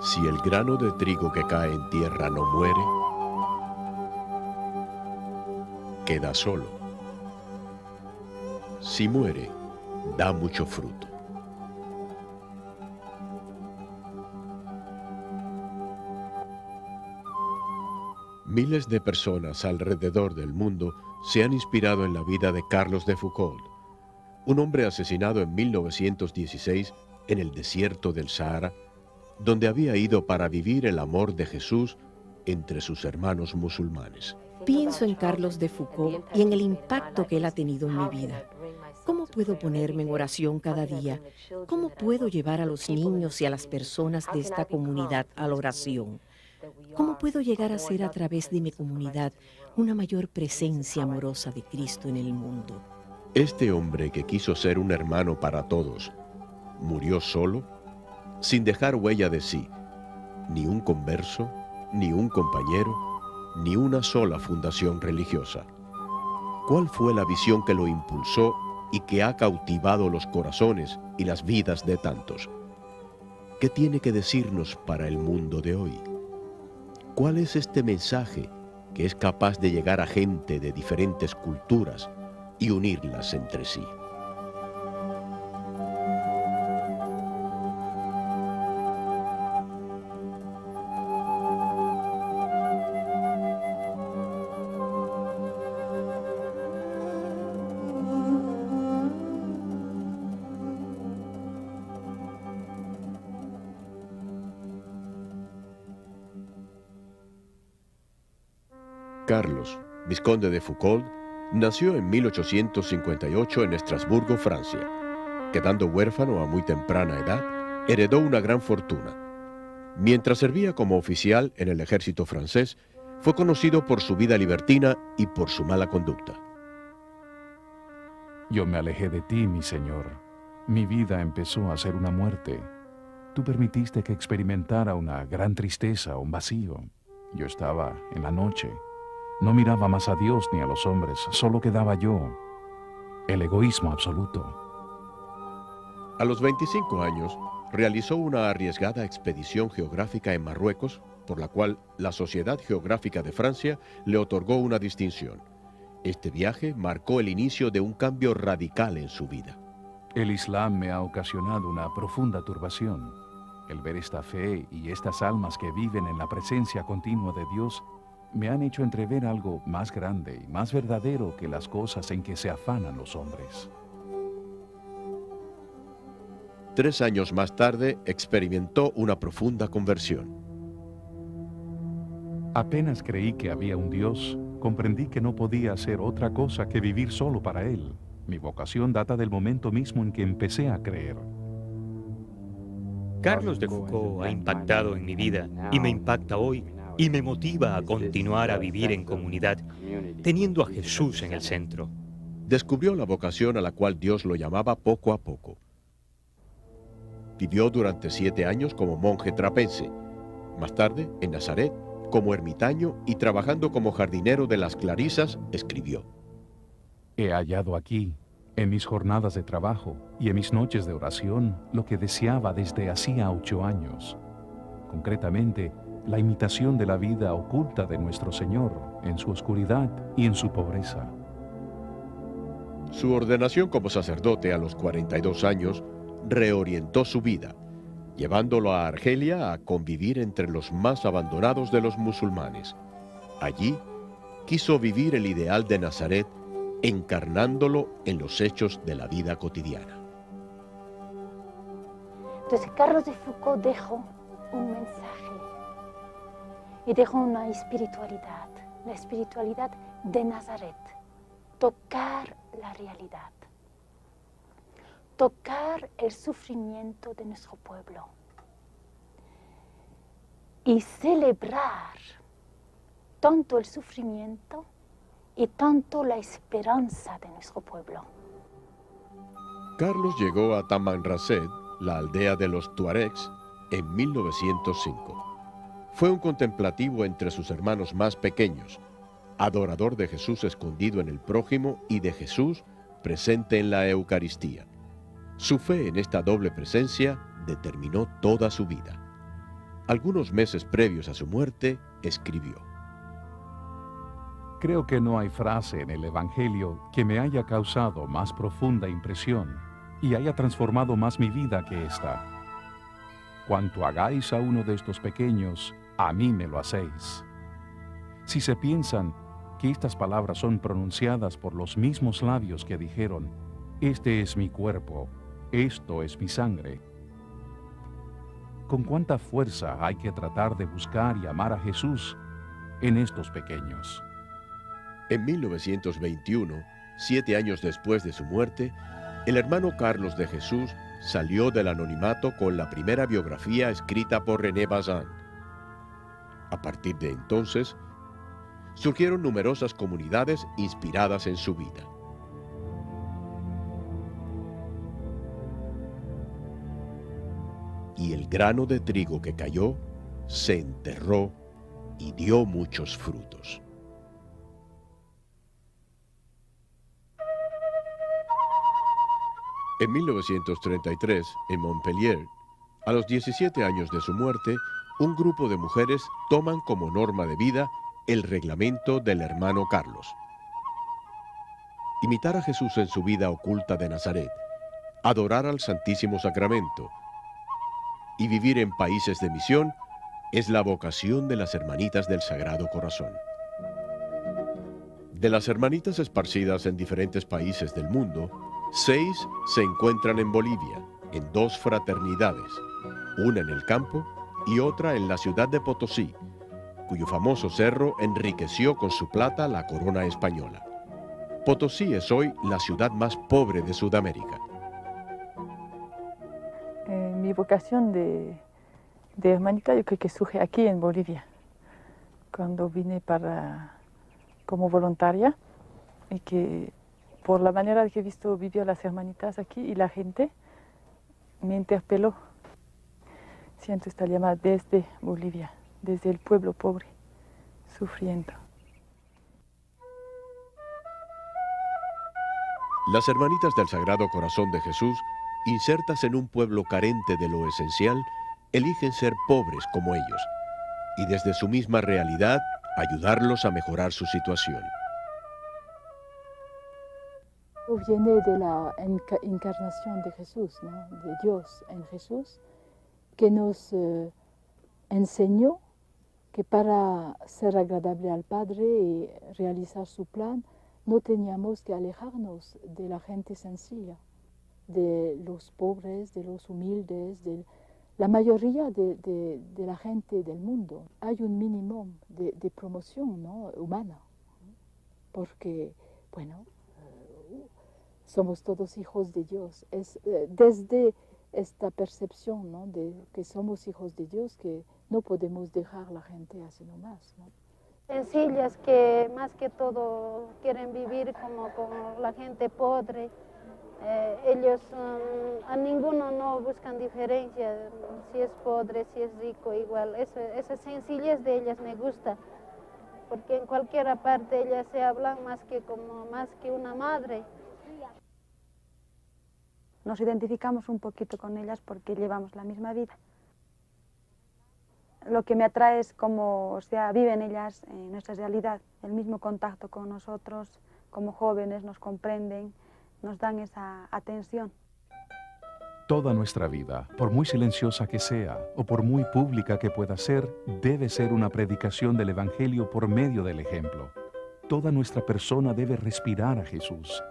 Si el grano de trigo que cae en tierra no muere, queda solo. Si muere, da mucho fruto. Miles de personas alrededor del mundo se han inspirado en la vida de Carlos de Foucauld, un hombre asesinado en 1916 en el desierto del Sahara, donde había ido para vivir el amor de Jesús entre sus hermanos musulmanes. Pienso en Carlos de Foucauld y en el impacto que él ha tenido en mi vida. ¿Cómo puedo ponerme en oración cada día? ¿Cómo puedo llevar a los niños y a las personas de esta comunidad a la oración? ¿Cómo puedo llegar a ser a través de mi comunidad una mayor presencia amorosa de Cristo en el mundo? Este hombre que quiso ser un hermano para todos, murió solo, sin dejar huella de sí, ni un converso, ni un compañero, ni una sola fundación religiosa. ¿Cuál fue la visión que lo impulsó y que ha cautivado los corazones y las vidas de tantos? ¿Qué tiene que decirnos para el mundo de hoy? ¿Cuál es este mensaje que es capaz de llegar a gente de diferentes culturas y unirlas entre sí? Carlos, vizconde de Foucauld, nació en 1858 en Estrasburgo, Francia. Quedando huérfano a muy temprana edad, heredó una gran fortuna. Mientras servía como oficial en el ejército francés, fue conocido por su vida libertina y por su mala conducta. Yo me alejé de ti, mi Señor. Mi vida empezó a ser una muerte. Tú permitiste que experimentara una gran tristeza, un vacío. Yo estaba en la noche. No miraba más a Dios ni a los hombres, solo quedaba yo. El egoísmo absoluto. A los 25 años, realizó una arriesgada expedición geográfica en Marruecos, por la cual la Sociedad Geográfica de Francia le otorgó una distinción. Este viaje marcó el inicio de un cambio radical en su vida. El Islam me ha ocasionado una profunda turbación. El ver esta fe y estas almas que viven en la presencia continua de Dios me han hecho entrever algo más grande y más verdadero que las cosas en que se afanan los hombres. 3 años más tarde, experimentó una profunda conversión. Apenas creí que había un Dios, comprendí que no podía hacer otra cosa que vivir solo para Él. Mi vocación data del momento mismo en que empecé a creer. Carlos de Foucauld ha impactado en mi vida y me impacta hoy y me motiva a continuar a vivir en comunidad, teniendo a Jesús en el centro. Descubrió la vocación a la cual Dios lo llamaba poco a poco. Vivió durante 7 años como monje trapense. Más tarde, en Nazaret, como ermitaño y trabajando como jardinero de las Clarisas, escribió: He hallado aquí, en mis jornadas de trabajo y en mis noches de oración, lo que deseaba desde hacía 8 años. Concretamente, la imitación de la vida oculta de nuestro Señor, en su oscuridad y en su pobreza. Su ordenación como sacerdote a los 42 años reorientó su vida, llevándolo a Argelia a convivir entre los más abandonados de los musulmanes. Allí, quiso vivir el ideal de Nazaret, encarnándolo en los hechos de la vida cotidiana. Entonces Carlos de Foucauld dejó un mensaje y dejó una espiritualidad, la espiritualidad de Nazaret, tocar la realidad, tocar el sufrimiento de nuestro pueblo y celebrar tanto el sufrimiento y tanto la esperanza de nuestro pueblo. Carlos llegó a Tamanrasset, la aldea de los tuaregs, en 1905. Fue un contemplativo entre sus hermanos más pequeños, adorador de Jesús escondido en el prójimo y de Jesús presente en la Eucaristía. Su fe en esta doble presencia determinó toda su vida. Algunos meses previos a su muerte, escribió: Creo que no hay frase en el Evangelio que me haya causado más profunda impresión y haya transformado más mi vida que esta. Cuanto hagáis a uno de estos pequeños, a mí me lo hacéis. Si se piensan que estas palabras son pronunciadas por los mismos labios que dijeron, este es mi cuerpo, esto es mi sangre, ¿con cuánta fuerza hay que tratar de buscar y amar a Jesús en estos pequeños? En 1921, 7 años después de su muerte, el hermano Carlos de Jesús salió del anonimato con la primera biografía escrita por René Bazin. A partir de entonces, surgieron numerosas comunidades inspiradas en su vida. Y el grano de trigo que cayó se enterró y dio muchos frutos. En 1933, en Montpellier, a los 17 años de su muerte, un grupo de mujeres toman como norma de vida el reglamento del hermano Carlos. Imitar a Jesús en su vida oculta de Nazaret, adorar al Santísimo Sacramento y vivir en países de misión es la vocación de las Hermanitas del Sagrado Corazón. De las hermanitas esparcidas en diferentes países del mundo, 6 se encuentran en Bolivia, en 2 fraternidades, una en el campo y otra en la ciudad de Potosí, cuyo famoso cerro enriqueció con su plata la corona española. Potosí es hoy la ciudad más pobre de Sudamérica. Mi vocación de hermanita yo creo que surge aquí en Bolivia, cuando vine como voluntaria y que por la manera que he visto vivir las hermanitas aquí y la gente me interpeló. Siento esta llamada desde Bolivia, desde el pueblo pobre, sufriendo. Las Hermanitas del Sagrado Corazón de Jesús, insertas en un pueblo carente de lo esencial, eligen ser pobres como ellos y desde su misma realidad ayudarlos a mejorar su situación. Viene de la encarnación de Jesús, ¿no? De Dios en Jesús, que nos enseñó que para ser agradable al Padre y realizar su plan, no teníamos que alejarnos de la gente sencilla, de los pobres, de los humildes, de la mayoría de la gente del mundo. Hay un mínimo de promoción, ¿no? Humana, porque, bueno, somos todos hijos de Dios. Es desde esta percepción, ¿no? De que somos hijos de Dios que no podemos dejar a la gente así nomás, ¿no? Sencillas que más que todo quieren vivir como la gente pobre. Ellos a ninguno no buscan diferencia, si es pobre, si es rico, igual. Esa sencillez de ellas me gusta, porque en cualquier parte ellas se hablan más que una madre. Nos identificamos un poquito con ellas porque llevamos la misma vida. Lo que me atrae es cómo viven ellas en nuestra realidad, el mismo contacto con nosotros, como jóvenes nos comprenden, nos dan esa atención. Toda nuestra vida, por muy silenciosa que sea o por muy pública que pueda ser, debe ser una predicación del Evangelio por medio del ejemplo. Toda nuestra persona debe respirar a Jesús.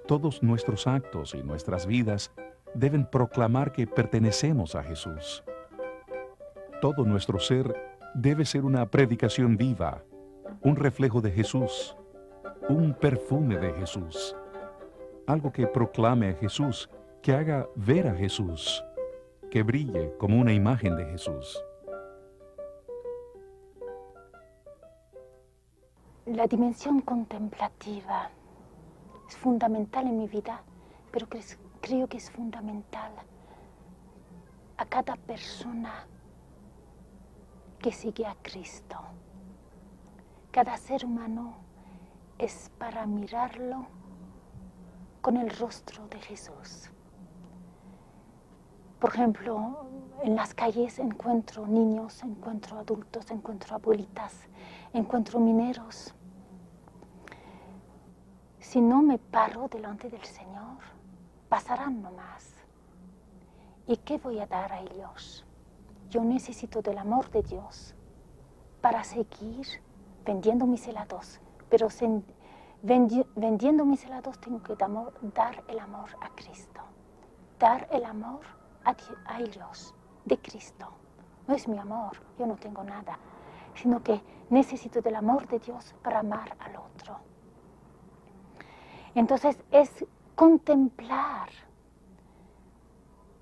Todos nuestros actos y nuestras vidas deben proclamar que pertenecemos a Jesús. Todo nuestro ser debe ser una predicación viva, un reflejo de Jesús, un perfume de Jesús, algo que proclame a Jesús, que haga ver a Jesús, que brille como una imagen de Jesús. la dimensión contemplativa es fundamental en mi vida, pero creo que es fundamental a cada persona que sigue a Cristo. Cada ser humano es para mirarlo con el rostro de Jesús. Por ejemplo, en las calles encuentro niños, encuentro adultos, encuentro abuelitas, encuentro mineros. Si no me paro delante del Señor, pasarán nomás. ¿Y qué voy a dar a ellos? Yo necesito del amor de Dios para seguir vendiendo mis helados, pero vendiendo mis helados tengo que dar el amor a Cristo, dar el amor a ellos de Cristo. No es mi amor, yo no tengo nada, sino que necesito del amor de Dios para amar al otro. Entonces es contemplar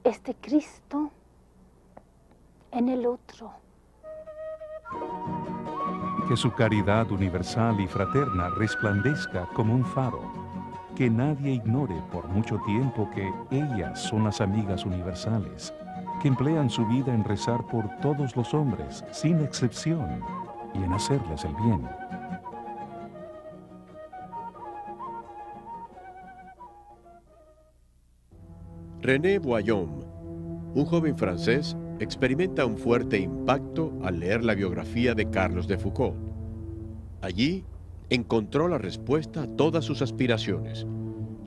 este Cristo en el otro. Que su caridad universal y fraterna resplandezca como un faro. Que nadie ignore por mucho tiempo que ellas son las amigas universales, que emplean su vida en rezar por todos los hombres, sin excepción, y en hacerles el bien. René Voillaume, un joven francés, experimenta un fuerte impacto al leer la biografía de Carlos de Foucault. Allí encontró la respuesta a todas sus aspiraciones: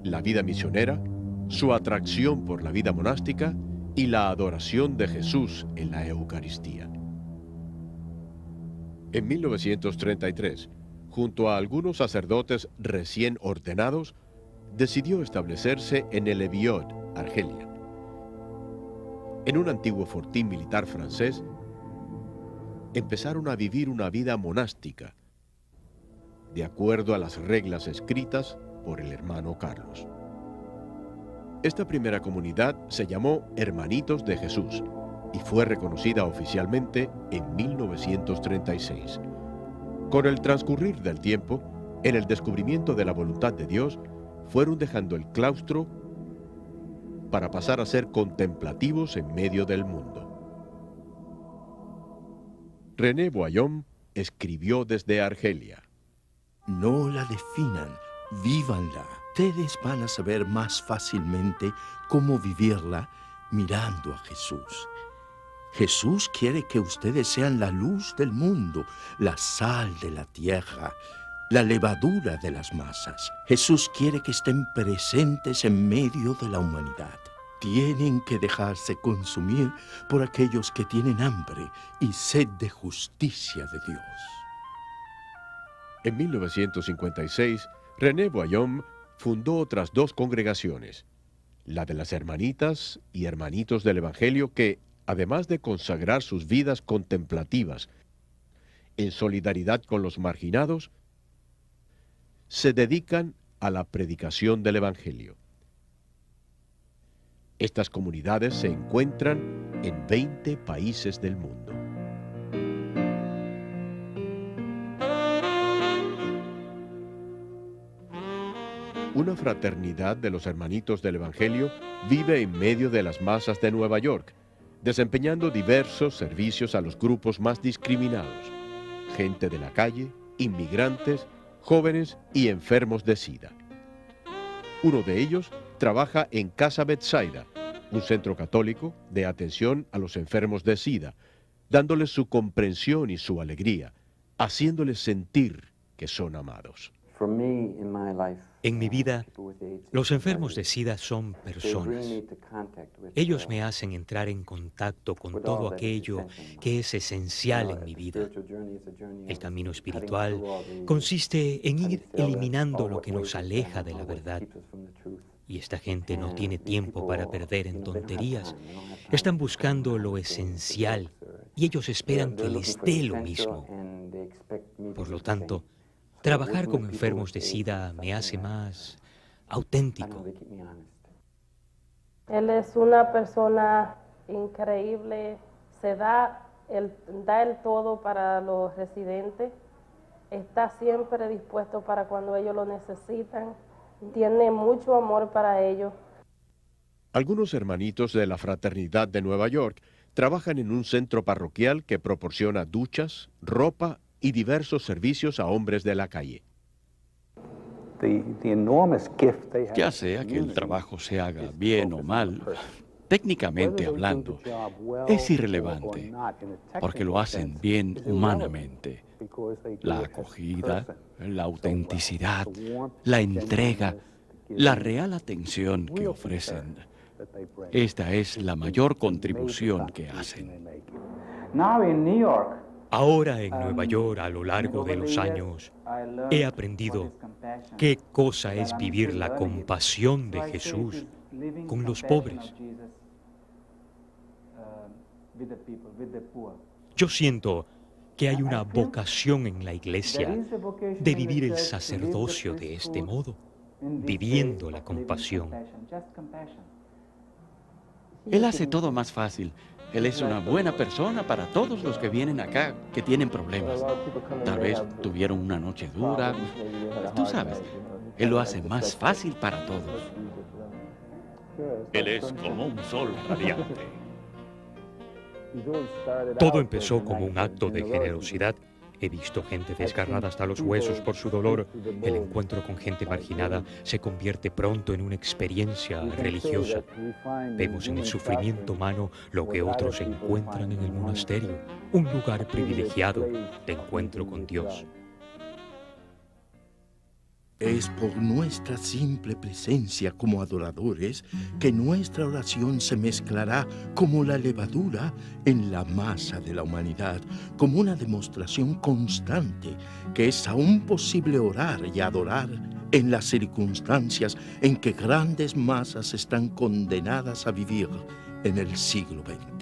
la vida misionera, su atracción por la vida monástica y la adoración de Jesús en la Eucaristía. En 1933, junto a algunos sacerdotes recién ordenados, decidió establecerse en El Eviot, Argelia. En un antiguo fortín militar francés, empezaron a vivir una vida monástica, de acuerdo a las reglas escritas por el hermano Carlos. Esta primera comunidad se llamó Hermanitos de Jesús y fue reconocida oficialmente en 1936. Con el transcurrir del tiempo, en el descubrimiento de la voluntad de Dios, fueron dejando el claustro para pasar a ser contemplativos en medio del mundo. René Voillaume escribió desde Argelia: No la definan, vívanla. Ustedes van a saber más fácilmente cómo vivirla mirando a Jesús. Jesús quiere que ustedes sean la luz del mundo, la sal de la tierra, la levadura de las masas. Jesús quiere que estén presentes en medio de la humanidad. Tienen que dejarse consumir por aquellos que tienen hambre y sed de justicia de Dios. En 1956, René Voillaume fundó otras dos congregaciones, la de las Hermanitas y Hermanitos del Evangelio, que, además de consagrar sus vidas contemplativas en solidaridad con los marginados, se dedican a la predicación del Evangelio. Estas comunidades se encuentran en 20 países del mundo. Una fraternidad de los Hermanitos del Evangelio vive en medio de las masas de Nueva York, desempeñando diversos servicios a los grupos más discriminados: gente de la calle, inmigrantes, jóvenes y enfermos de SIDA. Uno de ellos trabaja en Casa Betsaida, un centro católico de atención a los enfermos de SIDA, dándoles su comprensión y su alegría, haciéndoles sentir que son amados. En mi vida, los enfermos de SIDA son personas. Ellos me hacen entrar en contacto con todo aquello que es esencial en mi vida. El camino espiritual consiste en ir eliminando lo que nos aleja de la verdad. Y esta gente no tiene tiempo para perder en tonterías. Están buscando lo esencial y ellos esperan que les dé lo mismo. Por lo tanto, trabajar con enfermos de SIDA me hace más auténtico. Él es una persona increíble, da el todo para los residentes. está siempre dispuesto para cuando ellos lo necesitan, tiene mucho amor para ellos. Algunos hermanitos de la Fraternidad de Nueva York trabajan en un centro parroquial que proporciona duchas, ropa y diversos servicios a hombres de la calle. Ya sea que el trabajo se haga bien o mal, técnicamente hablando, es irrelevante, porque lo hacen bien humanamente. La acogida, la autenticidad, la entrega, la real atención que ofrecen. Esta es la mayor contribución que hacen. Ahora en Nueva York, a lo largo de los años, he aprendido qué cosa es vivir la compasión de Jesús con los pobres. Yo siento que hay una vocación en la iglesia de vivir el sacerdocio de este modo, viviendo la compasión. Él hace todo más fácil. Él es una buena persona para todos los que vienen acá que tienen problemas. Tal vez tuvieron una noche dura. Tú sabes, Él lo hace más fácil para todos. Él es como un sol radiante. Todo empezó como un acto de generosidad. He visto gente desgarrada hasta los huesos por su dolor. El encuentro con gente marginada se convierte pronto en una experiencia religiosa. Vemos en el sufrimiento humano lo que otros encuentran en el monasterio, un lugar privilegiado de encuentro con Dios. Es por nuestra simple presencia como adoradores que nuestra oración se mezclará como la levadura en la masa de la humanidad, como una demostración constante que es aún posible orar y adorar en las circunstancias en que grandes masas están condenadas a vivir en el siglo XX.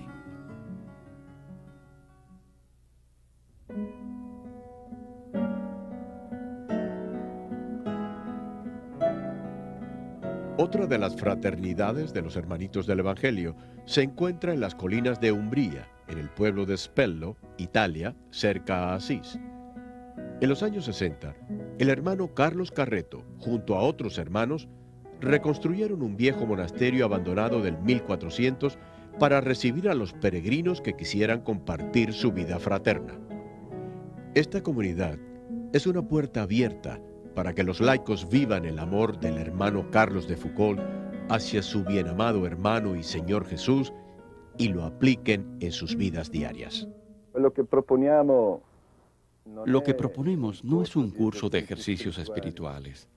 Otra de las fraternidades de los Hermanitos del Evangelio se encuentra en las colinas de Umbría, en el pueblo de Spello, Italia, cerca a Asís. En los años 60, el hermano Carlos Carreto, junto a otros hermanos, reconstruyeron un viejo monasterio abandonado del 1400 para recibir a los peregrinos que quisieran compartir su vida fraterna. Esta comunidad es una puerta abierta para que los laicos vivan el amor del hermano Carlos de Foucauld hacia su bienamado hermano y Señor Jesús y lo apliquen en sus vidas diarias. Lo que proponemos no es un curso de ejercicios espirituales.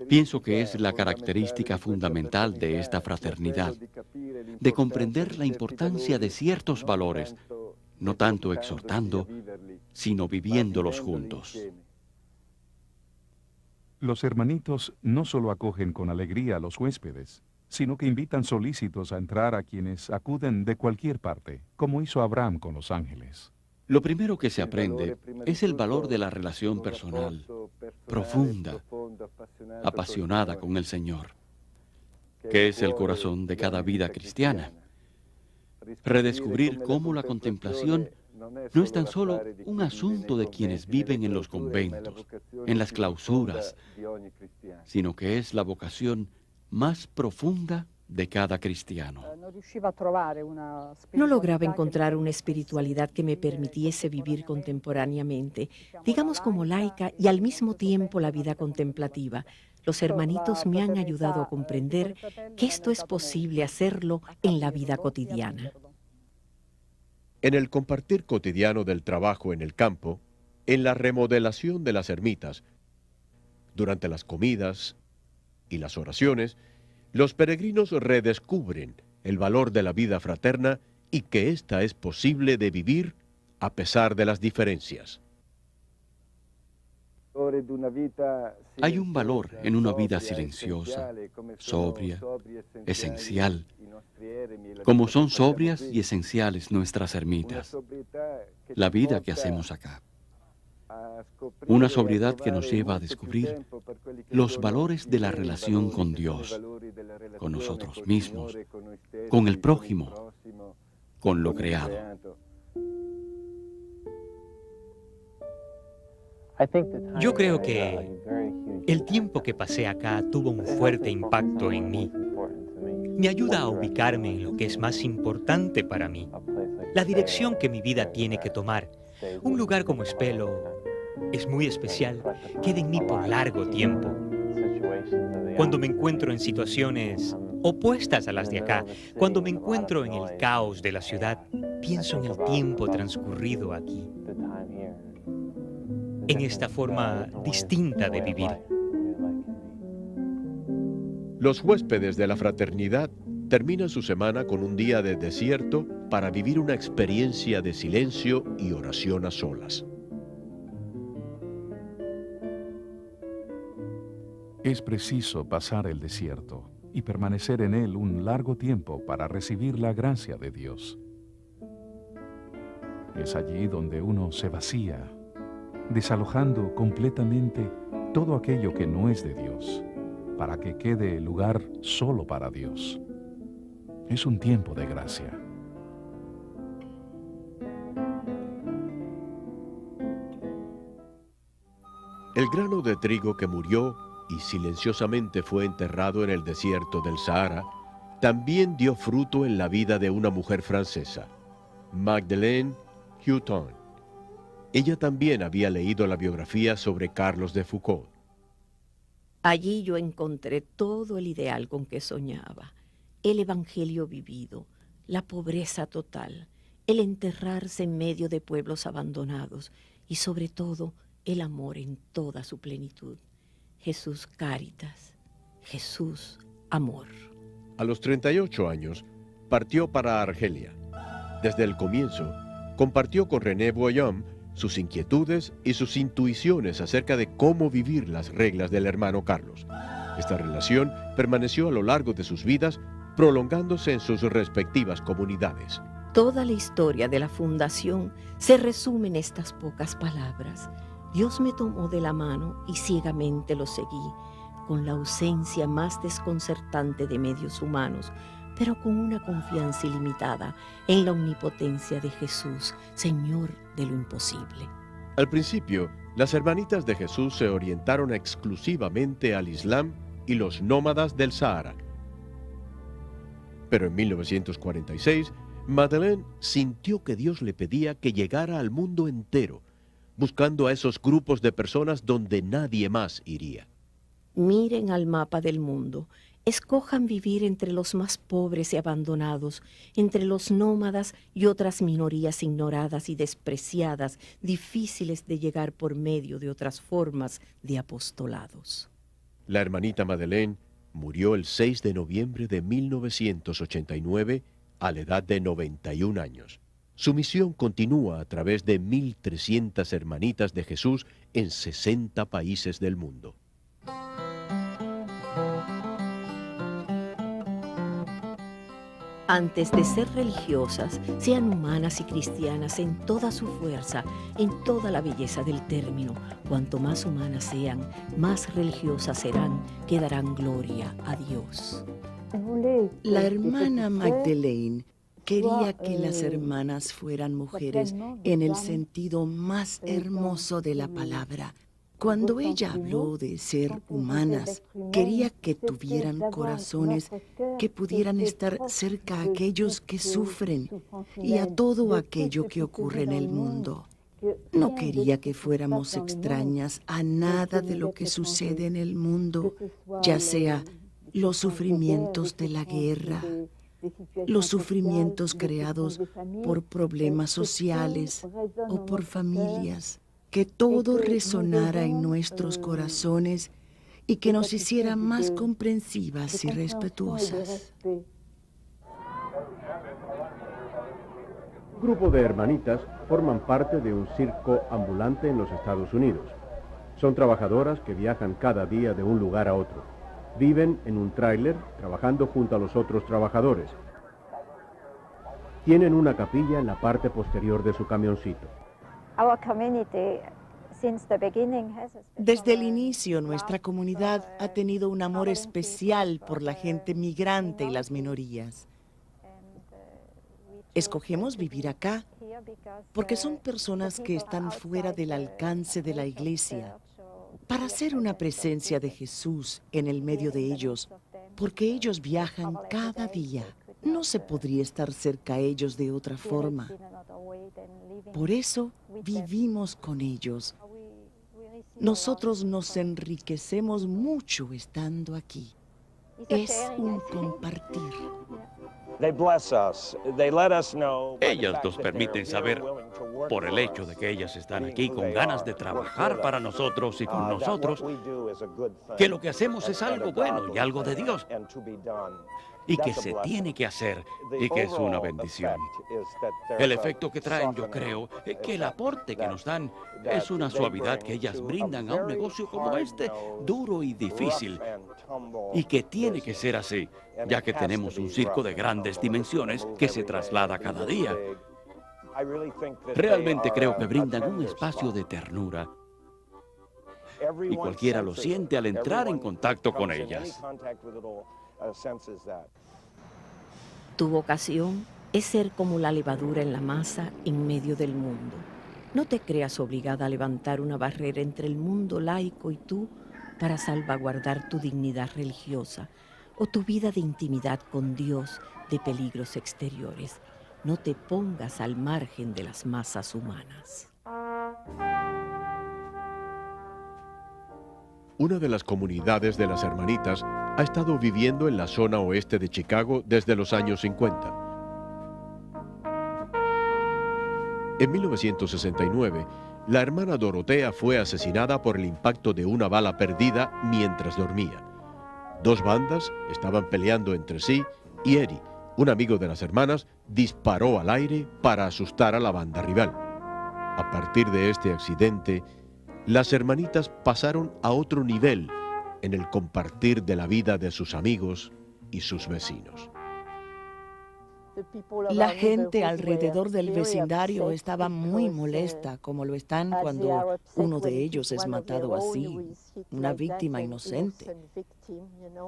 Pienso que es la característica fundamental de esta fraternidad, de comprender la importancia de ciertos valores, no tanto exhortando, sino viviéndolos juntos. Los hermanitos no solo acogen con alegría a los huéspedes, sino que invitan solícitos a entrar a quienes acuden de cualquier parte, como hizo Abraham con los ángeles. Lo primero que se aprende es el valor de la relación personal, profunda, apasionada con el Señor, que es el corazón de cada vida cristiana. Redescubrir cómo la contemplación no es tan solo un asunto de quienes viven en los conventos, en las clausuras, sino que es la vocación más profunda de cada cristiano. No lograba encontrar una espiritualidad que me permitiese vivir contemporáneamente, digamos como laica y al mismo tiempo la vida contemplativa. Los hermanitos me han ayudado a comprender que esto es posible hacerlo en la vida cotidiana. En el compartir cotidiano del trabajo en el campo, en la remodelación de las ermitas, durante las comidas y las oraciones, los peregrinos redescubren el valor de la vida fraterna y que ésta es posible de vivir a pesar de las diferencias. Hay un valor en una vida silenciosa, sobria, esencial, como son sobrias y esenciales nuestras ermitas, la vida que hacemos acá. Una sobriedad que nos lleva a descubrir los valores de la relación con Dios, con nosotros mismos, con el prójimo, con lo creado. Yo creo que el tiempo que pasé acá tuvo un fuerte impacto en mí. Me ayuda a ubicarme en lo que es más importante para mí, la dirección que mi vida tiene que tomar. Un lugar como Espelo es muy especial, queda en mí por largo tiempo. Cuando me encuentro en situaciones opuestas a las de acá, cuando me encuentro en el caos de la ciudad, pienso en el tiempo transcurrido aquí, en esta forma distinta de vivir. Los huéspedes de la fraternidad terminan su semana con un día de desierto para vivir una experiencia de silencio y oración a solas. Es preciso pasar el desierto y permanecer en él un largo tiempo para recibir la gracia de Dios. Es allí donde uno se vacía, desalojando completamente todo aquello que no es de Dios, para que quede el lugar solo para Dios. Es un tiempo de gracia. El grano de trigo que murió y silenciosamente fue enterrado en el desierto del Sahara, también dio fruto en la vida de una mujer francesa, Madeleine Houghton. Ella también había leído la biografía sobre Carlos de Foucauld. Allí yo encontré todo el ideal con que soñaba, el evangelio vivido, la pobreza total, el enterrarse en medio de pueblos abandonados y sobre todo el amor en toda su plenitud. Jesús Caritas, Jesús Amor. A los 38 años, partió para Argelia. Desde el comienzo, compartió con René Voillaume sus inquietudes y sus intuiciones acerca de cómo vivir las reglas del hermano Carlos. Esta relación permaneció a lo largo de sus vidas, prolongándose en sus respectivas comunidades. Toda la historia de la fundación se resume en estas pocas palabras. Dios me tomó de la mano y ciegamente lo seguí, con la ausencia más desconcertante de medios humanos, pero con una confianza ilimitada en la omnipotencia de Jesús, Señor de lo imposible. Al principio, las hermanitas de Jesús se orientaron exclusivamente al Islam y los nómadas del Sahara. Pero en 1946, Madeleine sintió que Dios le pedía que llegara al mundo entero, buscando a esos grupos de personas donde nadie más iría. Miren al mapa del mundo. Escojan vivir entre los más pobres y abandonados, entre los nómadas y otras minorías ignoradas y despreciadas, difíciles de llegar por medio de otras formas de apostolados. La hermanita Madeleine murió el 6 de noviembre de 1989 a la edad de 91 años. Su misión continúa a través de 1.300 hermanitas de Jesús en 60 países del mundo. Antes de ser religiosas, sean humanas y cristianas en toda su fuerza, en toda la belleza del término. Cuanto más humanas sean, más religiosas serán, que darán gloria a Dios. La hermana Magdalene quería que las hermanas fueran mujeres en el sentido más hermoso de la palabra. Cuando ella habló de ser humanas, quería que tuvieran corazones que pudieran estar cerca a aquellos que sufren y a todo aquello que ocurre en el mundo. No quería que fuéramos extrañas a nada de lo que sucede en el mundo, ya sea los sufrimientos de la guerra, los sufrimientos creados por problemas sociales o por familias. Que todo resonara en nuestros corazones y que nos hiciera más comprensivas y respetuosas. Un grupo de hermanitas forman parte de un circo ambulante en los Estados Unidos. Son trabajadoras que viajan cada día de un lugar a otro. Viven en un tráiler trabajando junto a los otros trabajadores. Tienen una capilla en la parte posterior de su camioncito. Desde el inicio, nuestra comunidad ha tenido un amor especial por la gente migrante y las minorías. Escogemos vivir acá porque son personas que están fuera del alcance de la iglesia, para ser una presencia de Jesús en el medio de ellos, porque ellos viajan cada día. No se podría estar cerca a ellos de otra forma. Por eso vivimos con ellos. Nosotros nos enriquecemos mucho estando aquí. Es un compartir. Ellas nos permiten saber, por el hecho de que ellas están aquí con ganas de trabajar para nosotros y con nosotros, que lo que hacemos es algo bueno y algo de Dios, y que se tiene que hacer, y que es una bendición. El efecto que traen, yo creo, que el aporte que nos dan es una suavidad que ellas brindan a un negocio como este, duro y difícil, y que tiene que ser así, ya que tenemos un circo de grandes dimensiones que se traslada cada día. Realmente creo que brindan un espacio de ternura, y cualquiera lo siente al entrar en contacto con ellas. Tu vocación es ser como la levadura en la masa en medio del mundo. No te creas obligada a levantar una barrera entre el mundo laico y tú para salvaguardar tu dignidad religiosa o tu vida de intimidad con Dios de peligros exteriores. No te pongas al margen de las masas humanas. Una de las comunidades de las hermanitas ha estado viviendo en la zona oeste de Chicago desde los años 50. En 1969, la hermana Dorotea fue asesinada por el impacto de una bala perdida mientras dormía. Dos bandas estaban peleando entre sí y Eddie, un amigo de las hermanas, disparó al aire para asustar a la banda rival. A partir de este accidente, las hermanitas pasaron a otro nivel en el compartir de la vida de sus amigos y sus vecinos. La gente alrededor del vecindario estaba muy molesta, como lo están cuando uno de ellos es matado así, una víctima inocente.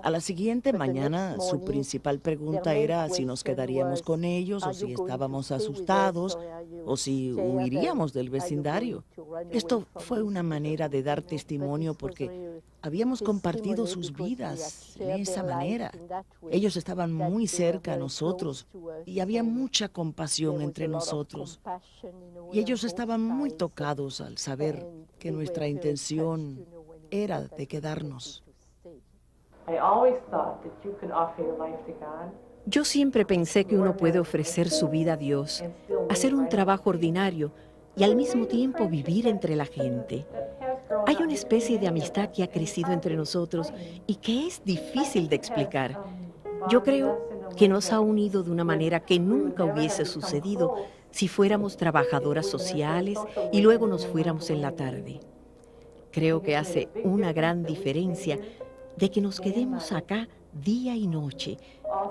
A la siguiente mañana, su principal pregunta era si nos quedaríamos con ellos o si estábamos asustados o si huiríamos del vecindario. Esto fue una manera de dar testimonio porque habíamos compartido sus vidas de esa manera. Ellos estaban muy cerca a nosotros y había mucha compasión entre nosotros. Y ellos estaban muy tocados al saber que nuestra intención era de quedarnos. Yo siempre pensé que uno puede ofrecer su vida a Dios, hacer un trabajo ordinario y al mismo tiempo vivir entre la gente. Hay una especie de amistad que ha crecido entre nosotros y que es difícil de explicar. Yo creo que nos ha unido de una manera que nunca hubiese sucedido si fuéramos trabajadoras sociales y luego nos fuéramos en la tarde. Creo que hace una gran diferencia de que nos quedemos acá día y noche,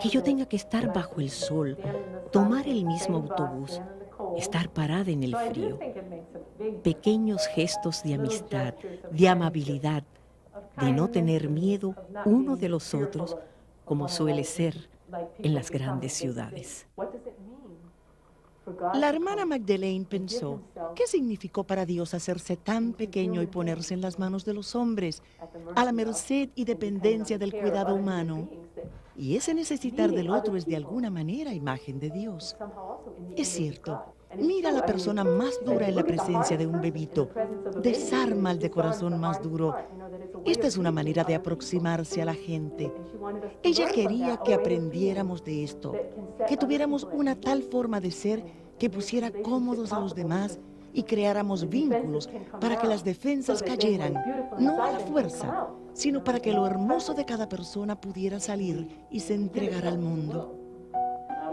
que yo tenga que estar bajo el sol, tomar el mismo autobús, estar parada en el frío. Pequeños gestos de amistad, de amabilidad, de no tener miedo uno de los otros, como suele ser en las grandes ciudades. La hermana Magdalene pensó, ¿qué significó para Dios hacerse tan pequeño y ponerse en las manos de los hombres, a la merced y dependencia del cuidado humano? Y ese necesitar del otro es de alguna manera imagen de Dios. Es cierto, mira a la persona más dura en la presencia de un bebito, desarma al de corazón más duro. Esta es una manera de aproximarse a la gente. Ella quería que aprendiéramos de esto, que tuviéramos una tal forma de ser que pusiera cómodos a los demás y creáramos vínculos para que las defensas cayeran, no a la fuerza, sino para que lo hermoso de cada persona pudiera salir y se entregara al mundo.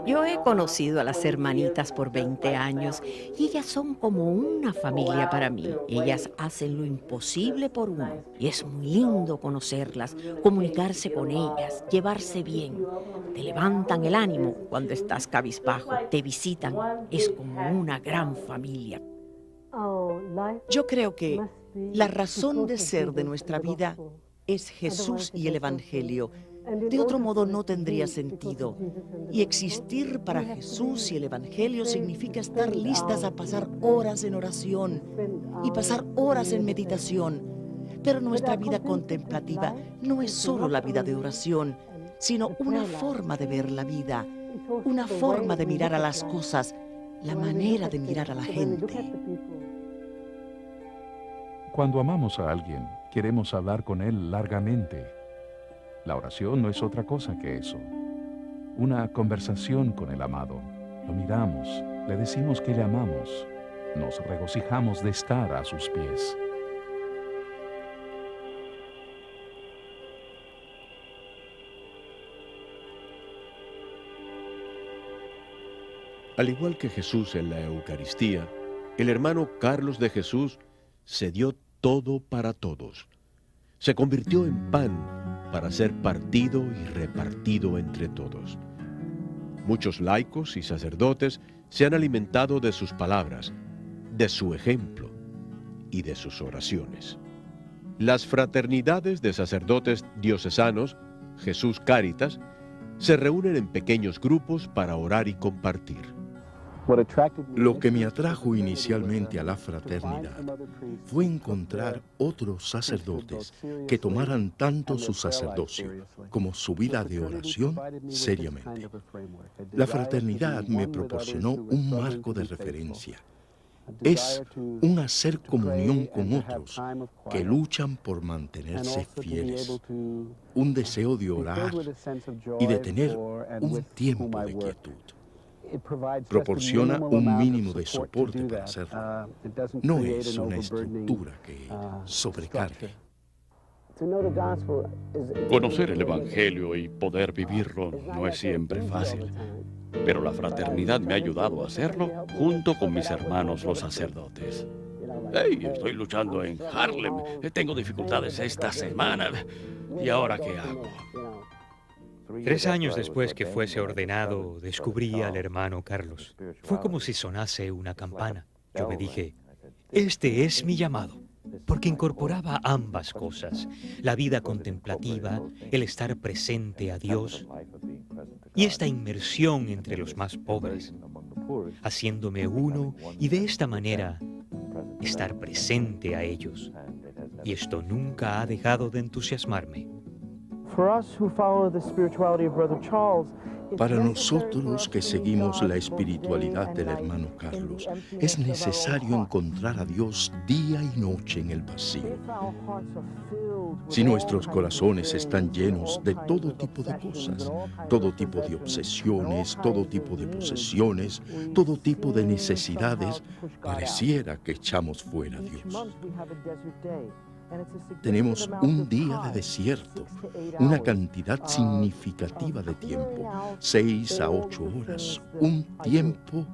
Yo he conocido a las hermanitas por 20 años y ellas son como una familia para mí. Ellas hacen lo imposible por uno y es muy lindo conocerlas, comunicarse con ellas, llevarse bien. Te levantan el ánimo cuando estás cabizbajo, te visitan, es como una gran familia. Yo creo que la razón de ser de nuestra vida es Jesús y el Evangelio. De otro modo no tendría sentido. Y existir para Jesús y el Evangelio significa estar listas a pasar horas en oración y pasar horas en meditación. Pero nuestra vida contemplativa no es solo la vida de oración, sino una forma de ver la vida, una forma de mirar a las cosas, la manera de mirar a la gente. Cuando amamos a alguien, queremos hablar con él largamente. La oración no es otra cosa que eso. Una conversación con el amado. Lo miramos, le decimos que le amamos. Nos regocijamos de estar a sus pies. Al igual que Jesús en la Eucaristía, el hermano Carlos de Jesús se dio todo para todos. Se convirtió en pan para ser partido y repartido entre todos. Muchos laicos y sacerdotes se han alimentado de sus palabras, de su ejemplo y de sus oraciones. Las fraternidades de sacerdotes diocesanos, Jesús Cáritas, se reúnen en pequeños grupos para orar y compartir. Lo que me atrajo inicialmente a la fraternidad fue encontrar otros sacerdotes que tomaran tanto su sacerdocio como su vida de oración seriamente. La fraternidad me proporcionó un marco de referencia. Es un hacer comunión con otros que luchan por mantenerse fieles, un deseo de orar y de tener un tiempo de quietud. Proporciona un mínimo de soporte para hacerlo. No es una estructura que sobrecargue. Conocer el Evangelio y poder vivirlo no es siempre fácil, pero la fraternidad me ha ayudado a hacerlo junto con mis hermanos los sacerdotes. Hey, estoy luchando en Harlem, tengo dificultades esta semana, ¿y ahora qué hago? 3 años después que fuese ordenado, descubrí al hermano Carlos. Fue como si sonase una campana. Yo me dije, este es mi llamado, porque incorporaba ambas cosas, la vida contemplativa, el estar presente a Dios y esta inmersión entre los más pobres, haciéndome uno y de esta manera estar presente a ellos. Y esto nunca ha dejado de entusiasmarme. Para nosotros que seguimos la espiritualidad del hermano Carlos, es necesario encontrar a Dios día y noche en el vacío. Si nuestros corazones están llenos de todo tipo de cosas, todo tipo de obsesiones, todo tipo de posesiones, todo tipo de necesidades, pareciera que echamos fuera a Dios. Tenemos un día de desierto, una cantidad significativa de tiempo, 6 a 8 horas, un tiempo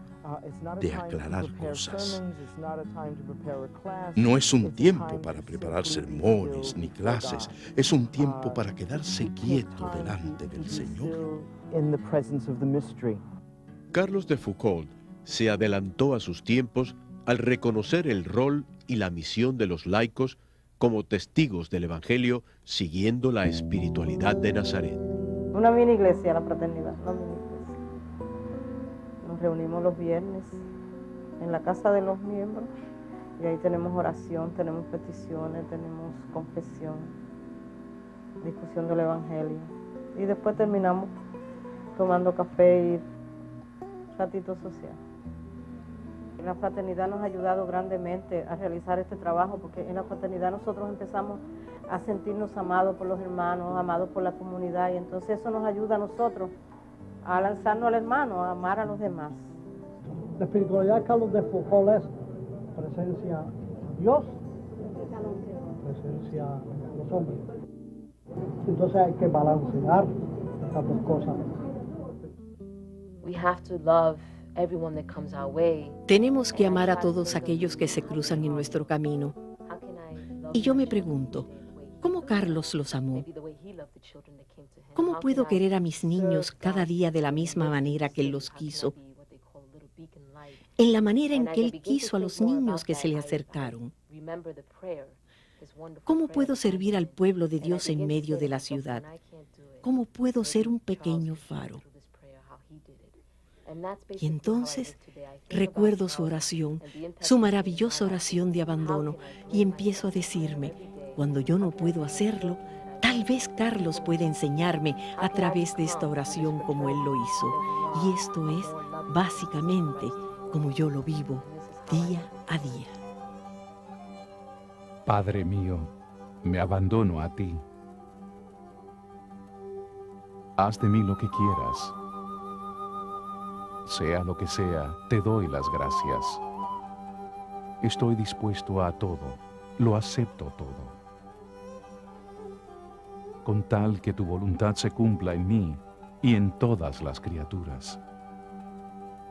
de aclarar cosas. No es un tiempo para preparar sermones ni clases, es un tiempo para quedarse quieto delante del Señor. Carlos de Foucauld se adelantó a sus tiempos al reconocer el rol y la misión de los laicos como testigos del Evangelio siguiendo la espiritualidad de Nazaret. Una mini iglesia, la fraternidad, una mini iglesia. Nos reunimos los viernes en la casa de los miembros y ahí tenemos oración, tenemos peticiones, tenemos confesión, discusión del Evangelio. Y después terminamos tomando café y un ratito social. La fraternidad nos ha ayudado grandemente a realizar este trabajo porque en la fraternidad nosotros empezamos a sentirnos amados por los hermanos, amados por la comunidad y entonces eso nos ayuda a nosotros a lanzarnos al hermano, a amar a los demás. La espiritualidad, Carlos de Foucauld, es presencia Dios, presencia los hombres. Entonces hay que balancear estas dos cosas. We have to love everyone that comes our way. Tenemos que amar a todos aquellos que se cruzan en nuestro camino. Y yo me pregunto, ¿cómo Carlos los amó? ¿Cómo puedo querer a mis niños cada día de la misma manera que él los quiso? En la manera en que él quiso a los niños que se le acercaron. ¿Cómo puedo servir al pueblo de Dios en medio de la ciudad? ¿Cómo puedo ser un pequeño faro? Y entonces recuerdo su oración, su maravillosa oración de abandono, y empiezo a decirme, cuando yo no puedo hacerlo, tal vez Carlos puede enseñarme a través de esta oración como él lo hizo. Y esto es, básicamente, como yo lo vivo día a día. Padre mío, me abandono a ti. Haz de mí lo que quieras. Sea lo que sea, te doy las gracias. Estoy dispuesto a todo, lo acepto todo. Con tal que tu voluntad se cumpla en mí y en todas las criaturas.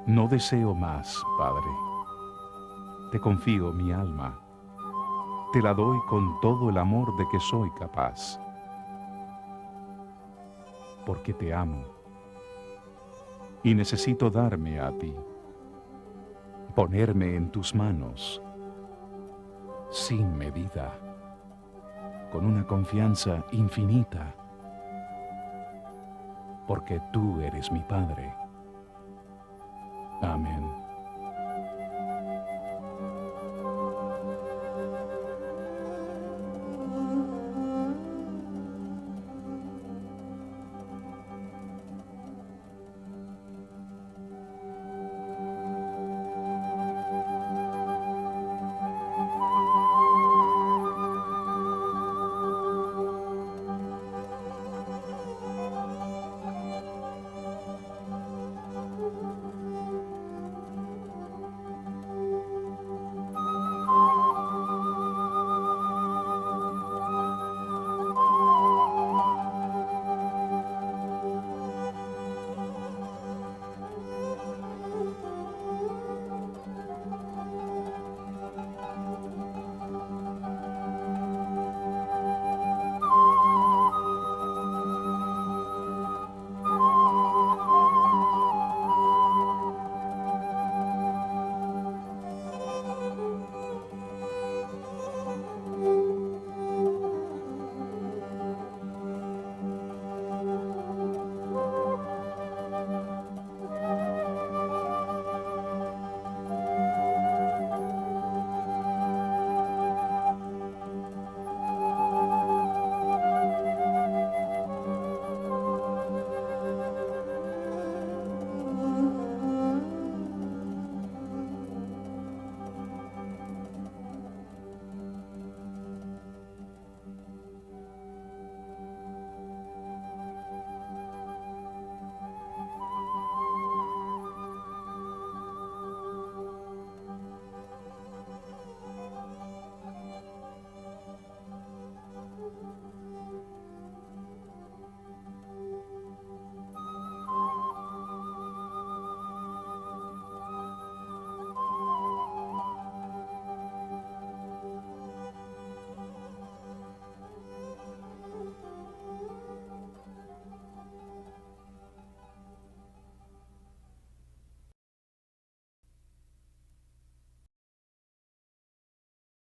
No deseo más, Padre. Te confío mi alma. Te la doy con todo el amor de que soy capaz. Porque te amo. Y necesito darme a ti. Ponerme en tus manos. Sin medida. Con una confianza infinita. Porque tú eres mi Padre. Amén.